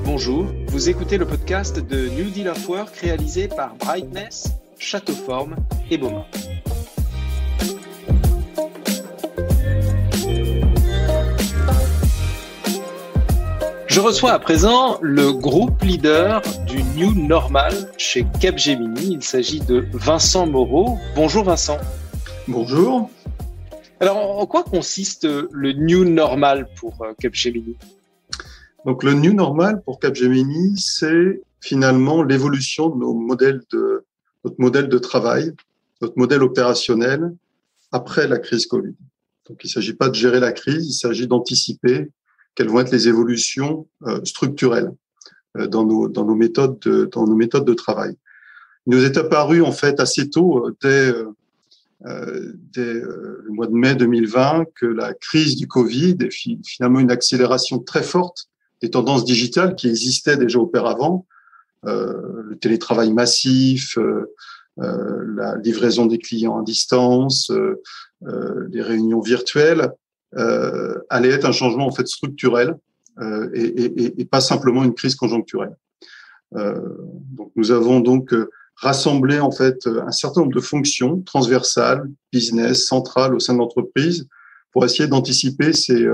Bonjour, vous écoutez le podcast de New Deal of Work réalisé par Brightness, Châteauforme et Beaumont. Je reçois à présent le groupe leader du New Normal chez Capgemini. Il s'agit de Vincent Moreau. Bonjour Vincent. Bonjour. Alors, en quoi consiste le New Normal pour Capgemini ? Donc, le New Normal pour Capgemini, c'est finalement l'évolution de notre modèle de travail, notre modèle opérationnel après la crise Covid. Donc, il ne s'agit pas de gérer la crise, il s'agit d'anticiper quelles vont être les évolutions structurelles dans nos méthodes de travail. Il nous est apparu en fait assez tôt, dès le mois de mai 2020, que la crise du Covid est finalement une accélération très forte des tendances digitales qui existaient déjà auparavant, le télétravail massif, la livraison des clients à distance, les réunions virtuelles, allait être un changement en fait structurel et pas simplement une crise conjoncturelle. Donc nous avons donc rassemblé en fait un certain nombre de fonctions transversales, business, centrales au sein de l'entreprise pour essayer d'anticiper ces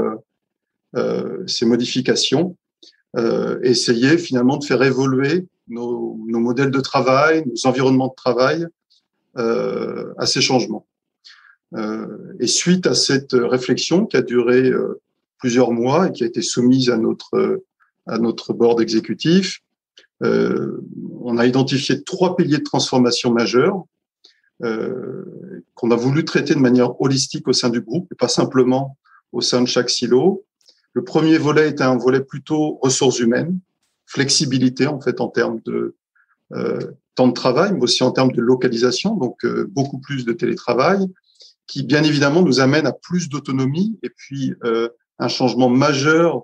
modifications, essayer finalement de faire évoluer nos modèles de travail, nos environnements de travail à ces changements. Et suite à cette réflexion qui a duré plusieurs mois et qui a été soumise à notre board exécutif, on a identifié 3 piliers de transformation majeurs qu'on a voulu traiter de manière holistique au sein du groupe et pas simplement au sein de chaque silo. Le premier volet était un volet plutôt ressources humaines, flexibilité en fait en termes de temps de travail, mais aussi en termes de localisation, donc beaucoup plus de télétravail, qui bien évidemment nous amène à plus d'autonomie et puis un changement majeur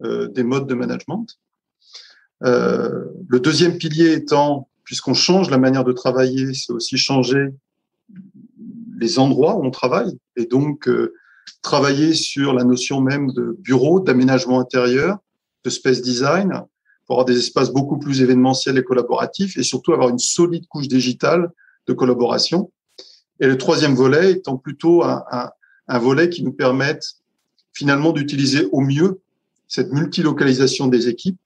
des modes de management. Le deuxième pilier étant, puisqu'on change la manière de travailler, c'est aussi changer les endroits où on travaille et donc travailler sur la notion même de bureau, d'aménagement intérieur, de space design, pour avoir des espaces beaucoup plus événementiels et collaboratifs et surtout avoir une solide couche digitale de collaboration. Et le troisième volet étant plutôt un volet qui nous permette finalement d'utiliser au mieux cette multilocalisation des équipes,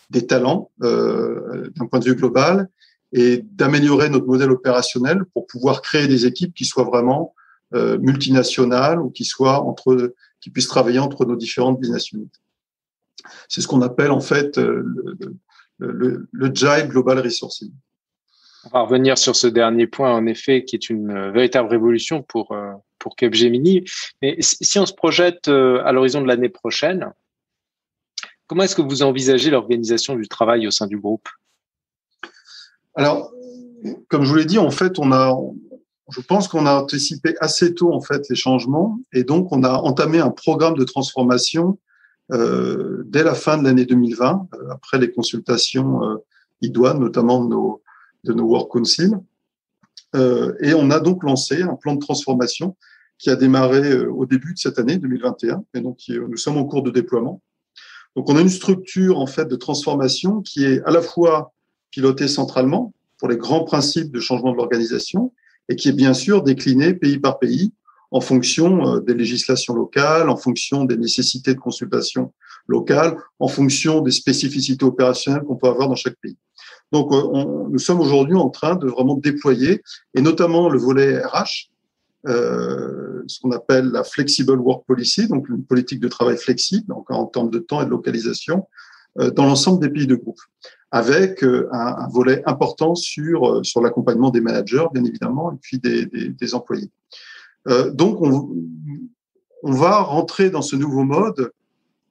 des talents d'un point de vue global et d'améliorer notre modèle opérationnel pour pouvoir créer des équipes qui soient vraiment multinationales ou qui puissent travailler entre nos différentes business units. C'est ce qu'on appelle en fait le Agile Global Resourcing. On va revenir sur ce dernier point, en effet, qui est une véritable révolution pour Capgemini. Mais si on se projette à l'horizon de l'année prochaine, comment est-ce que vous envisagez l'organisation du travail au sein du groupe ? Alors, comme je vous l'ai dit, en fait, je pense qu'on a anticipé assez tôt en fait les changements et donc on a entamé un programme de transformation dès la fin de l'année 2020, après les consultations idoines, notamment de nos Work Council. Et on a donc lancé un plan de transformation qui a démarré au début de cette année 2021. Et donc, nous sommes en cours de déploiement. Donc, on a une structure en fait de transformation qui est à la fois pilotée centralement pour les grands principes de changement de l'organisation et qui est bien sûr déclinée pays par pays en fonction des législations locales, en fonction des nécessités de consultation locale, en fonction des spécificités opérationnelles qu'on peut avoir dans chaque pays. Donc, nous sommes aujourd'hui en train de vraiment déployer, et notamment le volet RH, ce qu'on appelle la Flexible Work Policy, donc une politique de travail flexible, donc en termes de temps et de localisation, dans l'ensemble des pays de groupe, avec un volet important sur l'accompagnement des managers, bien évidemment, et puis des employés. Donc, on va rentrer dans ce nouveau mode.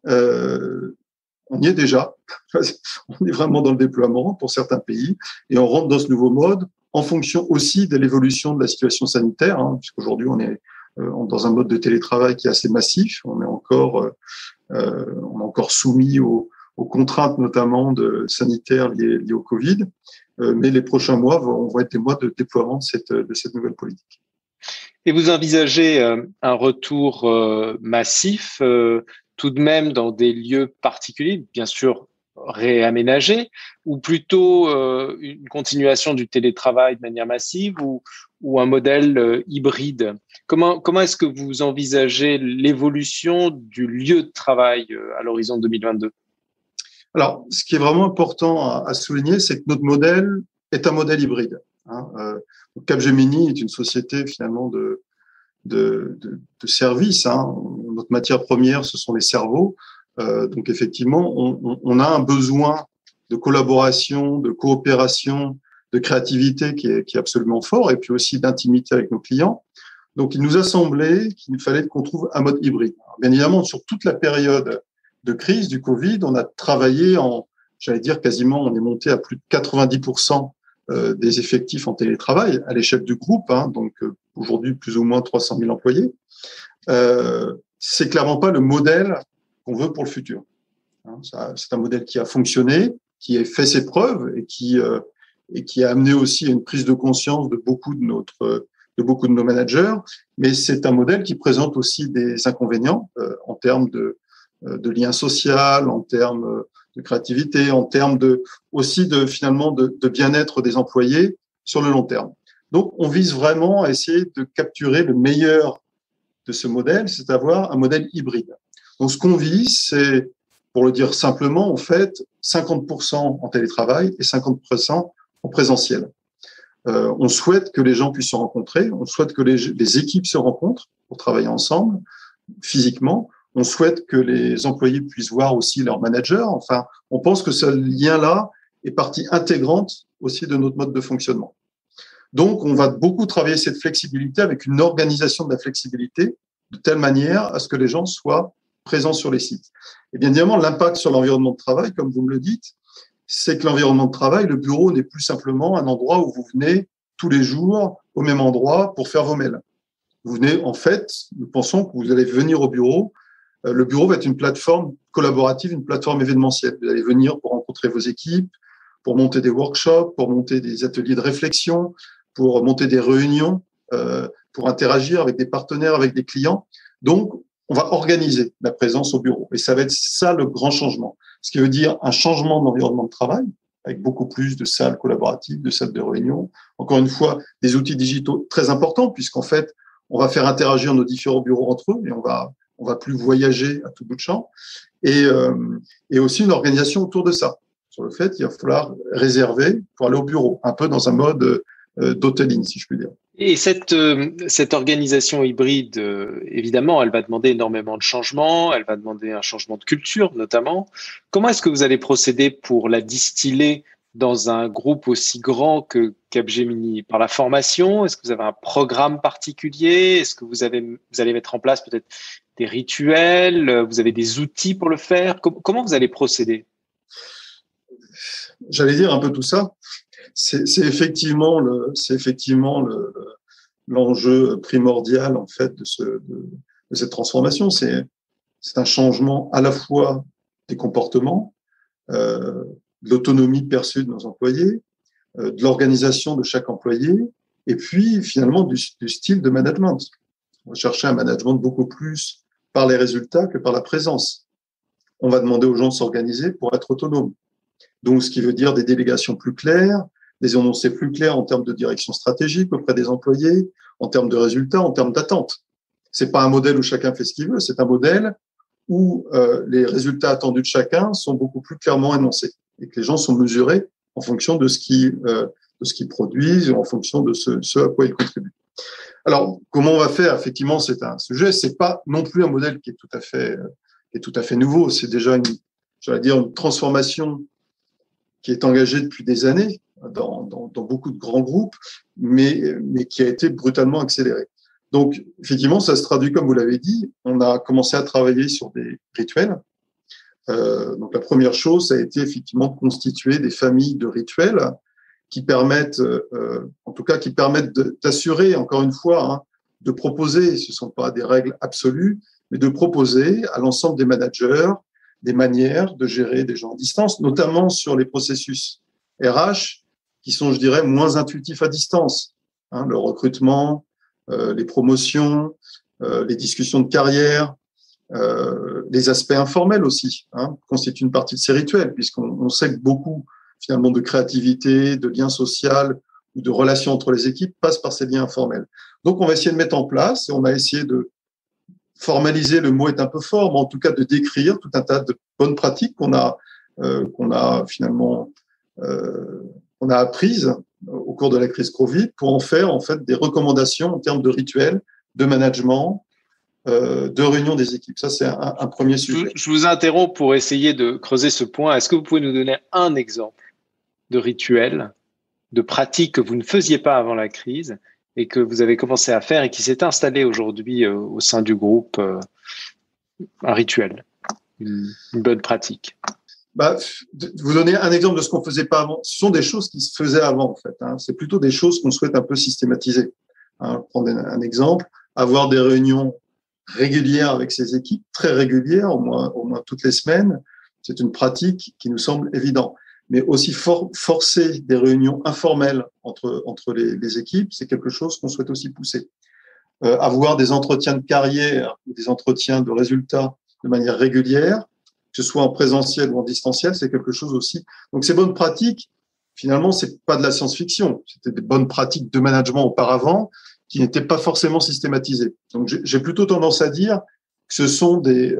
On y est déjà. On est vraiment dans le déploiement pour certains pays et on rentre dans ce nouveau mode en fonction aussi de l'évolution de la situation sanitaire, puisqu'aujourd'hui on est dans un mode de télétravail qui est assez massif. On est encore soumis aux contraintes notamment sanitaires liées au Covid, mais les prochains mois vont être des mois de déploiement de cette nouvelle politique. Et vous envisagez un retour massif, tout de même dans des lieux particuliers, bien sûr réaménagés, ou plutôt une continuation du télétravail de manière massive, ou un modèle hybride? Comment est-ce que vous envisagez l'évolution du lieu de travail à l'horizon 2022? Alors, ce qui est vraiment important à souligner, c'est que notre modèle est un modèle hybride. Hein. Capgemini est une société finalement de services. Hein. Notre matière première, ce sont les cerveaux. Donc effectivement, on a un besoin de collaboration, de coopération, de créativité qui est absolument fort, et puis aussi d'intimité avec nos clients. Donc il nous a semblé qu'il fallait qu'on trouve un mode hybride. Alors, bien évidemment, sur toute la période de crise du Covid, on a travaillé j'allais dire quasiment, on est monté à plus de 90% des effectifs en télétravail à l'échelle du groupe, hein, donc aujourd'hui plus ou moins 300 000 employés. C'est clairement pas le modèle qu'on veut pour le futur. Hein, c'est un modèle qui a fonctionné, qui a fait ses preuves et qui a amené aussi à une prise de conscience de beaucoup de nos managers, mais c'est un modèle qui présente aussi des inconvénients en termes de lien social, en termes de créativité, en termes aussi finalement de bien-être des employés sur le long terme. Donc, on vise vraiment à essayer de capturer le meilleur de ce modèle, c'est d'avoir un modèle hybride. Donc, ce qu'on vise, c'est, pour le dire simplement, en fait, 50% en télétravail et 50% en présentiel. On souhaite que les gens puissent se rencontrer, on souhaite que les équipes se rencontrent pour travailler ensemble physiquement. On souhaite que les employés puissent voir aussi leur manager. Enfin, on pense que ce lien-là est partie intégrante aussi de notre mode de fonctionnement. Donc, on va beaucoup travailler cette flexibilité avec une organisation de la flexibilité de telle manière à ce que les gens soient présents sur les sites. Et bien évidemment, l'impact sur l'environnement de travail, comme vous me le dites, c'est que l'environnement de travail, le bureau n'est plus simplement un endroit où vous venez tous les jours au même endroit pour faire vos mails. Vous venez, en fait, nous pensons que vous allez venir au bureau. Le bureau va être une plateforme collaborative, une plateforme événementielle. Vous allez venir pour rencontrer vos équipes, pour monter des workshops, pour monter des ateliers de réflexion, pour monter des réunions, pour interagir avec des partenaires, avec des clients. Donc, on va organiser la présence au bureau. Et ça va être ça le grand changement. Ce qui veut dire un changement d'environnement de travail, avec beaucoup plus de salles collaboratives, de salles de réunion. Encore une fois, des outils digitaux très importants, puisqu'en fait, on va faire interagir nos différents bureaux entre eux et on va plus voyager à tout bout de champ. Et aussi une organisation autour de ça. Sur le fait qu'il va falloir réserver pour aller au bureau, un peu dans un mode d'hôteling, si je puis dire. Et cette organisation hybride, évidemment, elle va demander énormément de changements, elle va demander un changement de culture notamment. Comment est-ce que vous allez procéder pour la distiller dans un groupe aussi grand que Capgemini? Par la formation? Est-ce que vous avez un programme particulier? Est-ce que vous allez mettre en place peut-être des rituels? Vous avez des outils pour le faire? Comment vous allez procéder? J'allais dire un peu tout ça. C'est effectivement l'enjeu primordial en fait de cette transformation. C'est un changement à la fois des comportements, de l'autonomie perçue de nos employés, de l'organisation de chaque employé, et puis finalement du style de management. On va chercher un management beaucoup plus par les résultats que par la présence. On va demander aux gens de s'organiser pour être autonomes. Donc, ce qui veut dire des délégations plus claires, des énoncés plus clairs en termes de direction stratégique auprès des employés, en termes de résultats, en termes d'attente. C'est pas un modèle où chacun fait ce qu'il veut, c'est un modèle où les résultats attendus de chacun sont beaucoup plus clairement énoncés et que les gens sont mesurés en fonction de ce qu'ils produisent et en fonction de ce à quoi ils contribuent. Alors, comment on va faire? Effectivement, c'est un sujet. C'est pas non plus un modèle qui est tout à fait nouveau. C'est déjà une transformation qui est engagée depuis des années dans beaucoup de grands groupes, mais qui a été brutalement accélérée. Donc, effectivement, ça se traduit, comme vous l'avez dit, on a commencé à travailler sur des rituels. Donc, la première chose, ça a été effectivement de constituer des familles de rituels qui permettent, d'assurer, encore une fois, hein, de proposer, ce ne sont pas des règles absolues, mais de proposer à l'ensemble des managers des manières de gérer des gens à distance, notamment sur les processus RH qui sont, je dirais, moins intuitifs à distance. Hein, le recrutement, les promotions, les discussions de carrière, les aspects informels aussi, constituent une partie de ces rituels, puisqu'on sait que beaucoup, finalement, de créativité, de lien social ou de relations entre les équipes passent par ces liens informels. Donc, on va essayer de mettre en place, et on a essayé de formaliser, le mot est un peu fort, mais en tout cas de décrire tout un tas de bonnes pratiques qu'on a finalement qu'on a apprises au cours de la crise Covid pour en faire en fait des recommandations en termes de rituels, de management, de réunion des équipes. Ça, c'est un premier sujet. Je vous interromps pour essayer de creuser ce point. Est-ce que vous pouvez nous donner un exemple de rituel, de pratique que vous ne faisiez pas avant la crise et que vous avez commencé à faire et qui s'est installé aujourd'hui au sein du groupe, un rituel, une bonne pratique? Vous donner un exemple de ce qu'on faisait pas avant. Ce sont des choses qui se faisaient avant, en fait. C'est plutôt des choses qu'on souhaite un peu systématiser. Prendre un exemple, avoir des réunions régulières avec ses équipes, très régulières, au moins toutes les semaines. C'est une pratique qui nous semble évidente. Mais aussi forcer des réunions informelles entre les équipes, c'est quelque chose qu'on souhaite aussi pousser. Avoir des entretiens de carrière ou des entretiens de résultats de manière régulière, que ce soit en présentiel ou en distanciel, c'est quelque chose aussi. Donc, ces bonnes pratiques, finalement, c'est pas de la science-fiction. C'était des bonnes pratiques de management auparavant qui n'étaient pas forcément systématisées. Donc, j'ai plutôt tendance à dire que ce sont des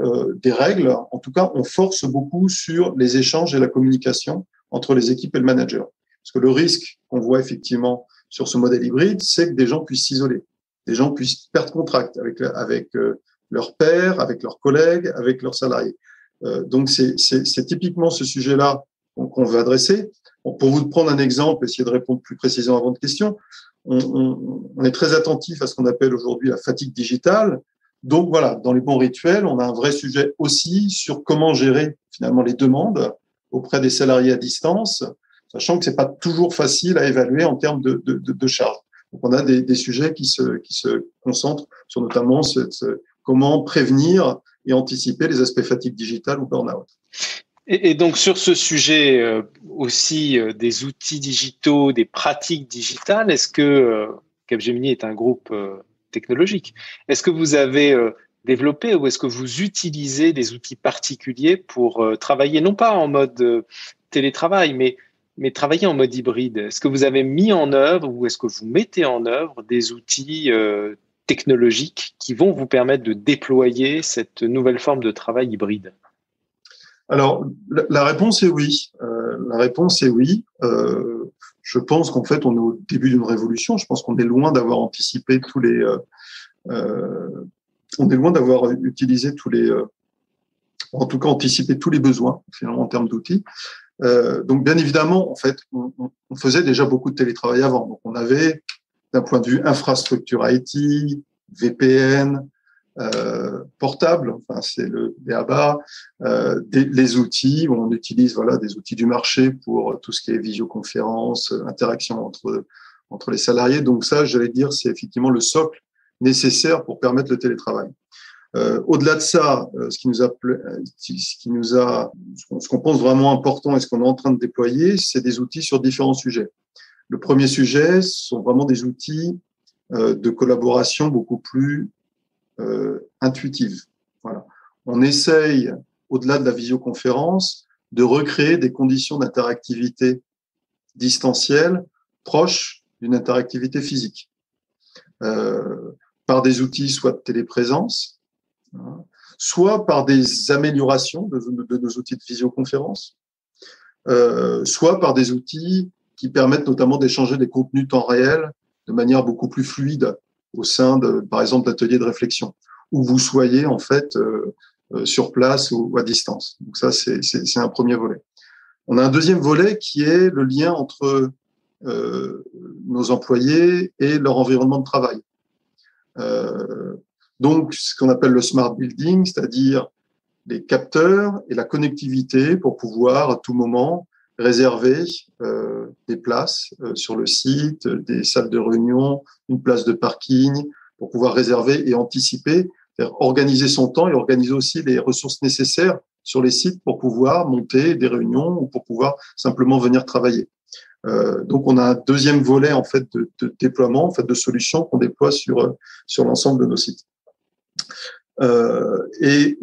règles. En tout cas, on force beaucoup sur les échanges et la communication entre les équipes et le manager. Parce que le risque qu'on voit effectivement sur ce modèle hybride, c'est que des gens puissent s'isoler, des gens puissent perdre contact avec leurs pairs, avec leurs collègues, avec leurs salariés. Donc, c'est typiquement ce sujet-là qu'on veut adresser. Bon, pour vous prendre un exemple, essayer de répondre plus précisément à votre question, on est très attentif à ce qu'on appelle aujourd'hui la fatigue digitale. Donc, voilà, dans les bons rituels, on a un vrai sujet aussi sur comment gérer finalement les demandes auprès des salariés à distance, sachant que c'est pas toujours facile à évaluer en termes de charge. Donc, on a des sujets qui se concentrent sur notamment comment prévenir et anticiper les aspects fatigue digitale ou burn-out. Et donc, sur ce sujet aussi des outils digitaux, des pratiques digitales, est-ce que Capgemini est un groupe technologique? Est-ce que vous avez développé ou est-ce que vous utilisez des outils particuliers pour travailler, non pas en mode télétravail, mais travailler en mode hybride? Est-ce que vous avez mis en œuvre ou est-ce que vous mettez en œuvre des outils technologiques qui vont vous permettre de déployer cette nouvelle forme de travail hybride? Alors, la réponse est oui. La réponse est oui. Je pense qu'en fait, on est au début d'une révolution. Je pense qu'on est loin d'avoir anticipé on est loin d'avoir utilisé en tout cas anticipé tous les besoins finalement en termes d'outils. Donc, bien évidemment, en fait, on faisait déjà beaucoup de télétravail avant. Donc, on avait, d'un point de vue infrastructure IT, VPN, portable, enfin c'est le BABA, les outils, on utilise des outils du marché pour tout ce qui est visioconférence, interaction entre les salariés. Donc ça, j'allais dire, c'est effectivement le socle nécessaire pour permettre le télétravail. Au-delà de ça, ce qu'on pense vraiment important et ce qu'on est en train de déployer, c'est des outils sur différents sujets. Le premier sujet sont vraiment des outils de collaboration beaucoup plus intuitive. Voilà. On essaye, au-delà de la visioconférence, de recréer des conditions d'interactivité distancielle proches d'une interactivité physique. Par des outils soit de téléprésence, soit par des améliorations de nos outils de visioconférence, soit par des outils qui permettent notamment d'échanger des contenus temps réel de manière beaucoup plus fluide au sein par exemple, d'ateliers de réflexion, où vous soyez en fait sur place ou à distance. Donc ça, c'est un premier volet. On a un deuxième volet qui est le lien entre nos employés et leur environnement de travail. Donc, ce qu'on appelle le smart building, c'est-à-dire les capteurs et la connectivité pour pouvoir à tout moment réserver des places sur le site, des salles de réunion, une place de parking, pour pouvoir réserver et anticiper, organiser son temps et organiser aussi les ressources nécessaires sur les sites pour pouvoir monter des réunions ou pour pouvoir simplement venir travailler. Donc, on a un deuxième volet en fait de déploiement, en fait, de solutions qu'on déploie sur l'ensemble de nos sites. Et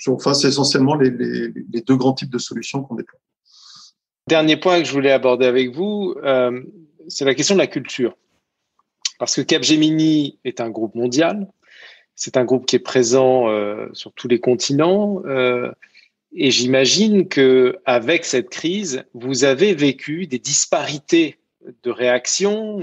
enfin, c'est essentiellement les deux grands types de solutions qu'on déploie. Dernier point que je voulais aborder avec vous, c'est la question de la culture. Parce que Capgemini est un groupe mondial, c'est un groupe qui est présent sur tous les continents, et j'imagine que avec cette crise, vous avez vécu des disparités de réaction,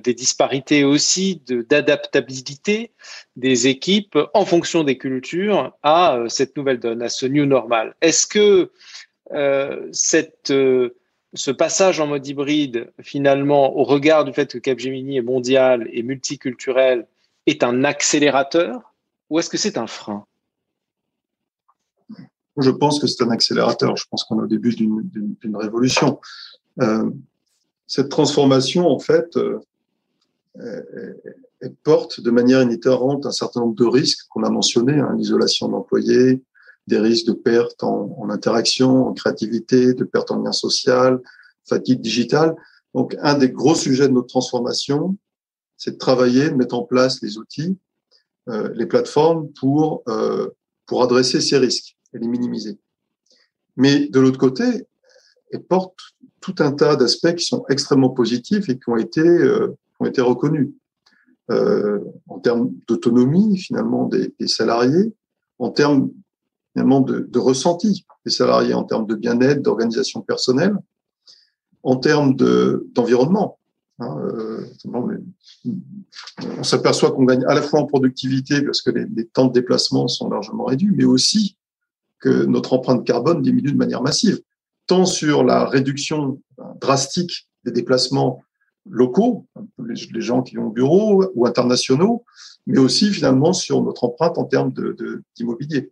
des disparités aussi d'adaptabilité des équipes en fonction des cultures à cette nouvelle donne, à ce new normal. Est-ce que ce passage en mode hybride, finalement, au regard du fait que Capgemini est mondial et multiculturel, est un accélérateur ou est-ce que c'est un frein? Je pense que c'est un accélérateur. Je pense qu'on est au début d'une révolution. Cette transformation, en fait, elle porte de manière inhérente un certain nombre de risques qu'on a mentionnés, hein, l'isolation de l'employé, des risques de perte en interaction, en créativité, de perte en lien social, fatigue digitale. Donc, un des gros sujets de notre transformation, c'est de travailler, de mettre en place les outils, les plateformes pour adresser ces risques et les minimiser. Mais de l'autre côté, elle porte tout un tas d'aspects qui sont extrêmement positifs et qui ont été reconnus en termes d'autonomie finalement des salariés, en termes finalement de ressenti des salariés, en termes de bien-être, d'organisation personnelle, en termes d'environnement. On s'aperçoit qu'on gagne à la fois en productivité parce que les temps de déplacement sont largement réduits, mais aussi que notre empreinte carbone diminue de manière massive, tant sur la réduction drastique des déplacements locaux, les gens qui vont au bureau ou internationaux, mais aussi finalement sur notre empreinte en termes d'immobilier.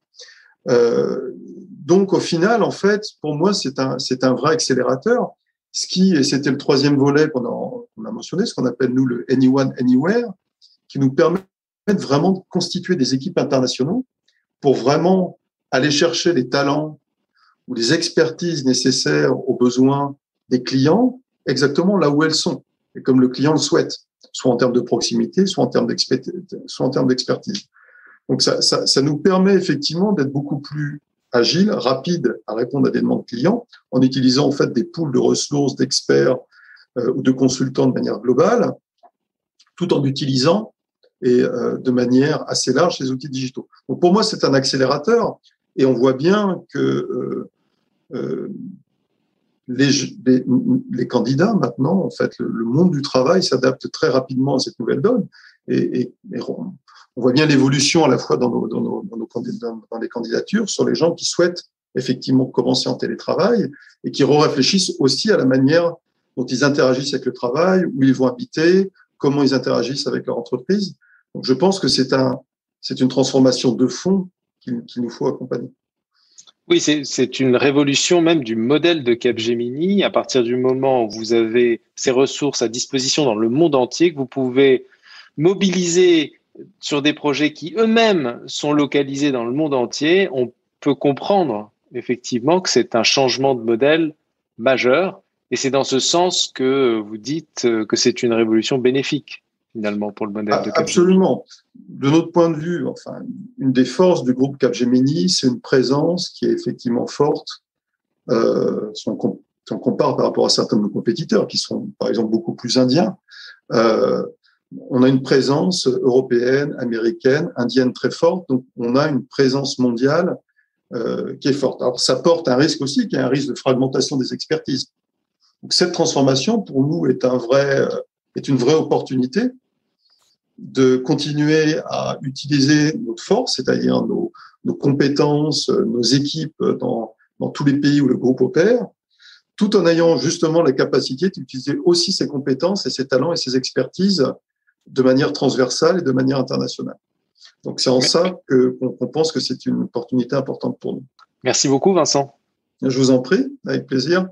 Donc au final, en fait, pour moi, c'est un vrai accélérateur. Et c'était le troisième volet qu'on a mentionné, ce qu'on appelle nous le Anyone, Anywhere, qui nous permet vraiment de constituer des équipes internationaux pour vraiment aller chercher les talents ou les expertises nécessaires aux besoins des clients exactement là où elles sont, et comme le client le souhaite, soit en termes de proximité, soit en termes d'expertise. Donc ça nous permet effectivement d'être beaucoup plus agile, rapide à répondre à des demandes clients, en utilisant en fait des pools de ressources, d'experts ou de consultants de manière globale, tout en utilisant et de manière assez large ces outils digitaux. Donc pour moi, c'est un accélérateur. Et on voit bien que les candidats maintenant, en fait, le monde du travail s'adapte très rapidement à cette nouvelle donne. Et on voit bien l'évolution à la fois dans les candidatures sur les gens qui souhaitent effectivement commencer en télétravail et qui réfléchissent aussi à la manière dont ils interagissent avec le travail, où ils vont habiter, comment ils interagissent avec leur entreprise. Donc je pense que c'est une transformation de fond qu'il nous faut accompagner. Oui, c'est une révolution même du modèle de Capgemini. À partir du moment où vous avez ces ressources à disposition dans le monde entier, que vous pouvez mobiliser sur des projets qui eux-mêmes sont localisés dans le monde entier, on peut comprendre effectivement que c'est un changement de modèle majeur. Et c'est dans ce sens que vous dites que c'est une révolution bénéfique, finalement, pour le modèle de Capgemini. Absolument. De notre point de vue, enfin, une des forces du groupe Capgemini, c'est une présence qui est effectivement forte. Si on compare par rapport à certains de nos compétiteurs, qui sont, par exemple, beaucoup plus indiens, on a une présence européenne, américaine, indienne très forte. Donc, on a une présence mondiale qui est forte. Alors, ça porte un risque aussi, qui est un risque de fragmentation des expertises. Donc, cette transformation, pour nous, est une vraie opportunité de continuer à utiliser notre force, c'est-à-dire nos compétences, nos équipes dans tous les pays où le groupe opère, tout en ayant justement la capacité d'utiliser aussi ses compétences et ses talents et ses expertises de manière transversale et de manière internationale. Donc, c'est en ça qu'on pense que c'est une opportunité importante pour nous. Merci beaucoup, Vincent. Je vous en prie, avec plaisir.